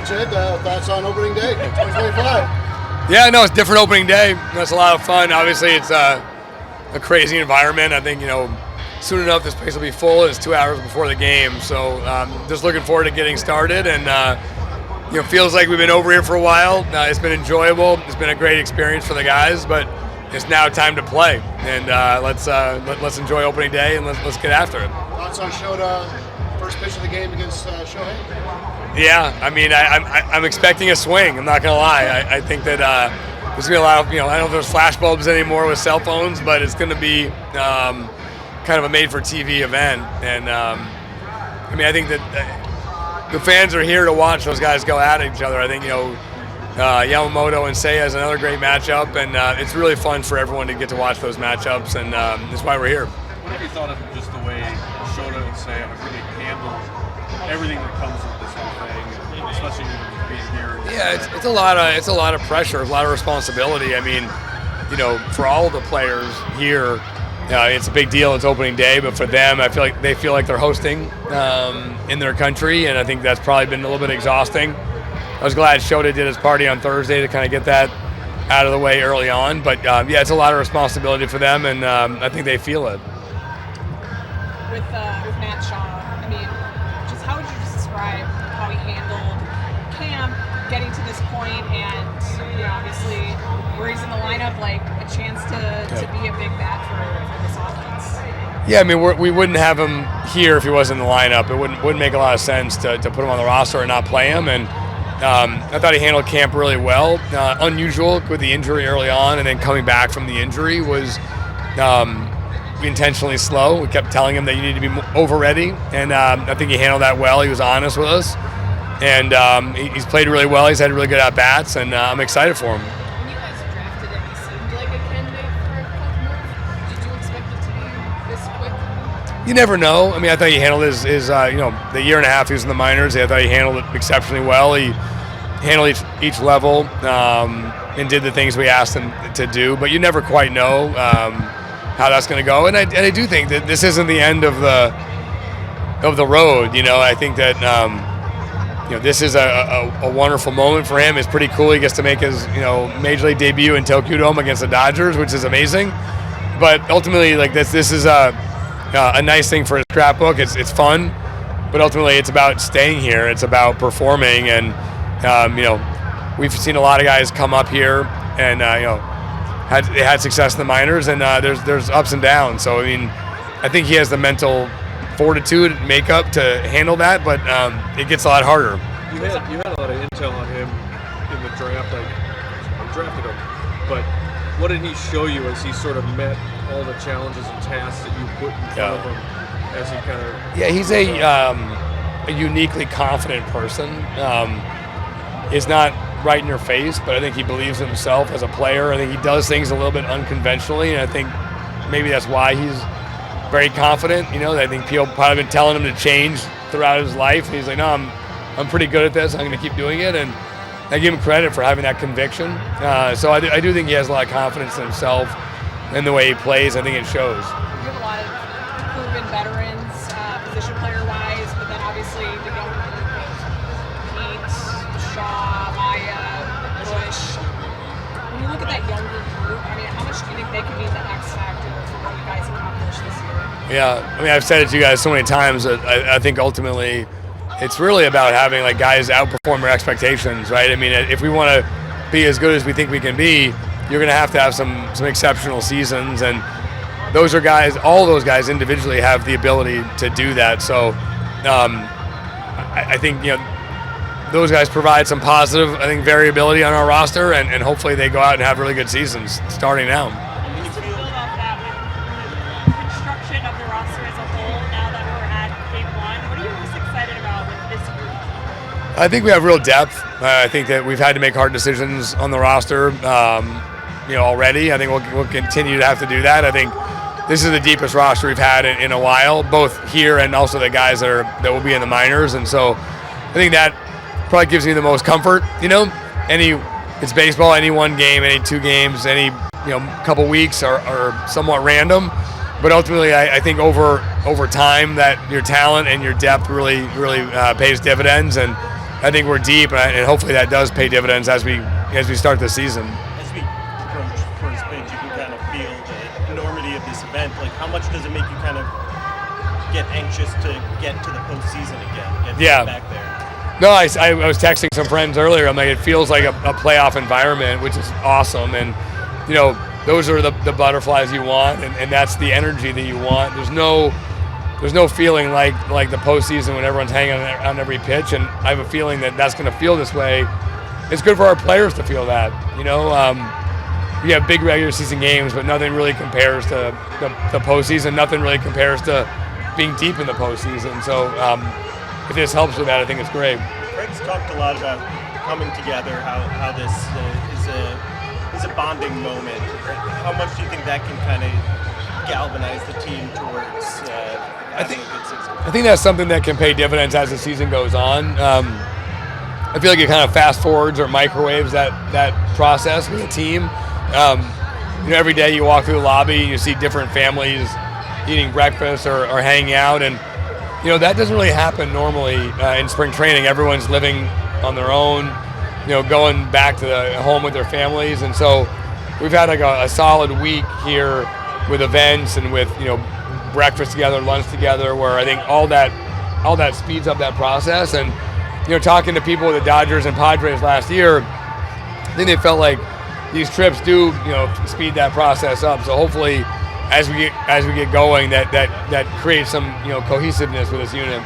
Jed, thoughts on opening day 2025? Yeah, no, it's a different opening day. That's a lot of fun. Obviously, it's a crazy environment. I think, soon enough this place will be full. It's 2 hours before the game. So just looking forward to getting started. And, feels like we've been over here for a while. It's been enjoyable. It's been a great experience for the guys. But it's now time to play. And let's enjoy opening day and let's get after it. Thoughts on Shota, first pitch of the game against Shohei? Yeah, I mean, I'm expecting a swing. I'm not going to lie. I think that there's going to be a lot of, I don't know if there's flash bulbs anymore with cell phones, but it's going to be kind of a made-for-TV event. And, I think that the fans are here to watch those guys go at each other. I think, Yamamoto and Seiya is another great matchup, and it's really fun for everyone to get to watch those matchups, and that's why we're here. What have you thought of just the way Shota and Seiya have really handled everything that comes with this whole thing, especially being here? Yeah, it's a lot of pressure, a lot of responsibility. I mean, for all of the players here, it's a big deal. It's opening day, but for them, I feel like they feel like they're hosting in their country, and I think that's probably been a little bit exhausting. I was glad Shota did his party on Thursday to kind of get that out of the way early on, but it's a lot of responsibility for them, and I think they feel it. With Matt Shaw, just how would you describe how he handled camp, getting to this point, and obviously where he's in the lineup, like a chance to be a big bat for this offense? Yeah, we wouldn't have him here if he wasn't in the lineup. It wouldn't make a lot of sense to put him on the roster and not play him. And I thought he handled camp really well. Unusual with the injury early on, and then coming back from the injury was intentionally slow. We kept telling him that you need to be over ready, and I think he handled that well. He was honest with us, and he's played really well. He's had really good at bats, and I'm excited for him. When you guys drafted him, he seemed like a candidate for a quick move. Did you expect it to be this quick? You never know. I thought he handled his the year and a half he was in the minors. I thought he handled it exceptionally well. He handled each level and did the things we asked him to do. But you never quite know how that's going to go. And I do think that this isn't the end of the road. I think that this is a wonderful moment for him. It's pretty cool. He gets to make his major league debut in Tokyo Dome against the Dodgers, which is amazing. But ultimately, like this is a nice thing for his scrapbook. It's fun, but ultimately it's about staying here. It's about performing, and we've seen a lot of guys come up here and had success in the minors, and there's ups and downs. So I think he has the mental fortitude and makeup to handle that, but it gets a lot harder. You had a lot of intel on him in the draft. You drafted him, but what did he show you as he sort of met all the challenges and tasks that you put in front of him as he kind of? Yeah, he's a uniquely confident person. Is not right in your face, but I think he believes in himself as a player. I think he does things a little bit unconventionally, and I think maybe that's why he's very confident. I think people probably been telling him to change throughout his life, and he's like, no, I'm pretty good at this. I'm going to keep doing it, and I give him credit for having that conviction. So I do think he has a lot of confidence in himself and the way he plays. I think it shows. You have a lot of proven veterans, position player-wise, but then obviously the younger group of Pete, Shaw, Maya, Bush. When you look at that younger group, how much do you think they can be the X factor for what you guys accomplished this year? Yeah, I've said it to you guys so many times that I think ultimately it's really about having guys outperform their expectations, right? If we want to be as good as we think we can be, you're going to have some exceptional seasons, and those are guys. All those guys individually have the ability to do that. So I think those guys provide some positive, variability on our roster, and hopefully they go out and have really good seasons starting now. Just to build off that, with construction of the roster as a whole, now that we're at Game 1, what are you most excited about with this group? I think we have real depth. I think that we've had to make hard decisions on the roster, already. I think we'll continue to have to do that. I think this is the deepest roster we've had in a while, both here and also the guys that will be in the minors, and so I think that probably gives me the most comfort. It's baseball. Any one game, any two games, any couple weeks are somewhat random, but ultimately I think over time that your talent and your depth really pays dividends, and I think we're deep, and hopefully that does pay dividends as we start the season. As we approach first pitch, you can kind of feel the enormity of this event. Like, how much does it make you kind of get anxious to get to the postseason again? Get back there. No, I was texting some friends earlier. I'm like, it feels like a playoff environment, which is awesome. And, those are the butterflies you want, and that's the energy that you want. There's no feeling like the postseason when everyone's hanging on every pitch, and I have a feeling that that's going to feel this way. It's good for our players to feel that. We have big regular season games, but nothing really compares to the postseason. Nothing really compares to being deep in the postseason. So if this helps with that, I think it's great. Craig's talked a lot about coming together, how this is a bonding moment. How much do you think that can kind of galvanize the team towards having a good season? I think that's something that can pay dividends as the season goes on. I feel like it kind of fast forwards or microwaves that process with the team. Every day you walk through the lobby and you see different families eating breakfast or hanging out, and that doesn't really happen normally in spring training. Everyone's living on their own, going back to the home with their families, and so we've had like a solid week here with events and with breakfast together, lunch together, where I think all that speeds up that process. And talking to people with the Dodgers and Padres last year, I think they felt like these trips do speed that process up. So hopefully, as we get going, that creates some cohesiveness with this unit.